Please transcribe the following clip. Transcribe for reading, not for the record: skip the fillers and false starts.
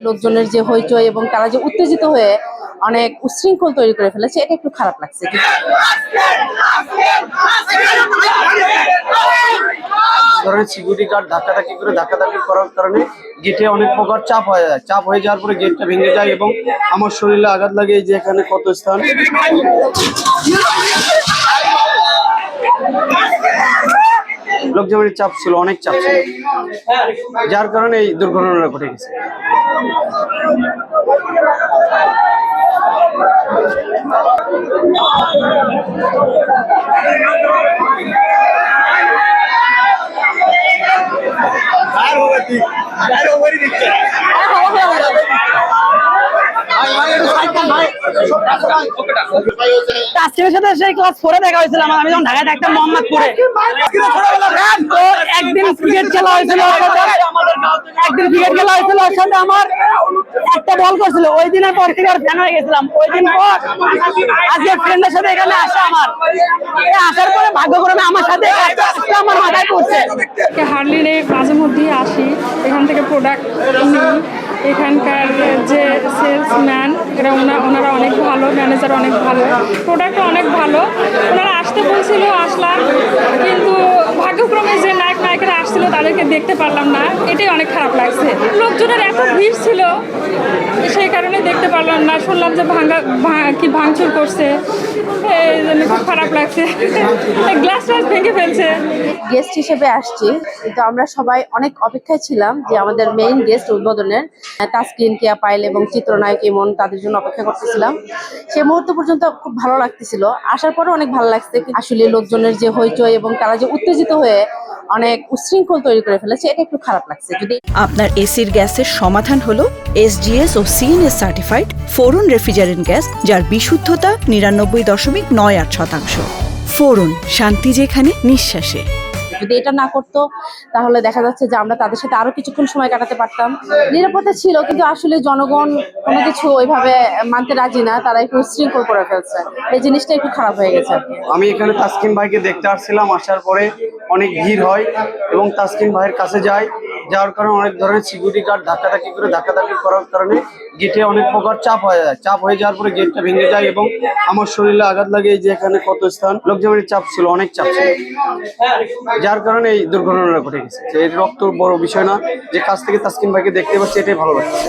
লোকজনের যে হইচই এবং তারা যে উত্তেজিত হয়ে অনেক উচ্ছৃঙ্খল তৈরি করে ফেলেছে, এটা একটু খারাপ লাগছে। ধরনের সিকিউরিটি গার্ড ধাক্কাধাক্কি করার কারণে গেটে অনেক প্রকার চাপ হয়ে যায়। চাপ হয়ে যাওয়ার পরে গেটটা ভেঙে যায় এবং আমার শরীরে আঘাত লাগে। এই যে এখানে কত স্থান, লোকজনের চাপ ছিল, অনেক চাপ ছিল, যার কারণে এই দুর্ঘটনাটা ঘটে গেছে। তাসকিনের সাথে সেই ক্লাস 4 এ দেখা হয়েছিল আমি যখন ঢাকায় থাকতাম মোহাম্মদপুরে। তো একদিন ক্রিকেট খেলা হয়েছিল ওর সাথে আমার একটা বল করছিল। ওই দিনের পর থেকে আর ফ্যান হয়ে গেছিলাম। ওই দিন পর আজকে ফ্রেন্ডের সাথে এখানে আসা আমার আসার পরে ভাগ্যক্রমে আমার সাথে আমার মাথায় পড়ছে। হার্লিনে মাঝে মধ্যেই আসি, এখান থেকে প্রোডাক্ট নিই। এখানকার যে সেলসম্যান ওনারা অনেক ভালো, ম্যানেজার অনেক ভালো, প্রোডাক্টও অনেক ভালো। ওনারা আসতে বলছিল, আসলাম, কিন্তু ভাগ্যক্রমে যে নায়কেরা আসছিল তাদেরকে দেখতে পারলাম না, এটাই অনেক খারাপ লাগছে। লোকজনের এত ভিড় ছিল, সেই কারণে দেখতে পারলাম না। শুনলাম যে ভাঙচুর করছে, এই জন্য খুব খারাপ লাগছে। গ্লাস ভেঙে ফেলছে। গেস্ট হিসেবে আসছি, কিন্তু আমরা সবাই অনেক অপেক্ষায় ছিলাম যে আমাদের মেইন গেস্ট উদ্বোধনের তাসকিন, কেয়া পায়েল এবং চিত্রনায়ক ইমন, তাদের জন্য অপেক্ষা করতেছিলাম। সেই মুহূর্ত পর্যন্ত খুব ভালো লাগতেছিল, আসার পরে অনেক ভালো লাগছে। আসলে লোকজনের যে হইচই এবং তারা যে উত্তেজিত হয়ে অনেক উচ্ছৃঙ্খল তৈরি করে ফেলেছে, এটা একটু খারাপ লাগছে। যদি আপনার এসির গ্যাসের সমাধান হলো SGS ও CNS সার্টিফাইড ফোরন রেফ্রিজারেন্ট গ্যাস, যার বিশুদ্ধতা 99.98%। ফোরন, শান্তি যেখানে, নিঃশ্বাসে। যদি এটা না করতো তাহলে দেখা যাচ্ছে যে আমরা তাদের সাথে আরো কিছুক্ষণ সময় কাটাতে পারতাম। নিরাপত্তা ছিল, কিন্তু আসলে জনগণ কোনো কিছু ওইভাবে মানতে রাজি না, তারা একটু উচ্ছৃঙ্খল করে ফেলছে। এই জিনিসটা একটু খারাপ হয়ে গেছে। আমি এখানে তাসকিন ভাইকে দেখতে আসছিলাম, আসার পরে অনেক ভিড় হয় এবং তাসকিন ভাইয়ের কাছে যাওয়ার কারণে অনেক ধরনের সিকিউরিটি গার্ড ধাক্কাধাক্কি করার কারণে গেটে অনেক প্রকার চাপ হয়ে যায়। চাপ হয়ে যাওয়ার পরে গেটটা ভেঙে যায় এবং আমার শরীরে আঘাত লাগে। এই যে এখানে কত স্থান, লোকজনের চাপ ছিল, অনেক চাপ ছিল, যার কারণে এই দুর্ঘটনাটা ঘটে গেছে। এই রক্ত বড় বিষয় না, যে কাছ থেকে তাসকিন ভাইকে দেখতে পাচ্ছি, এটাই ভালো লাগছে।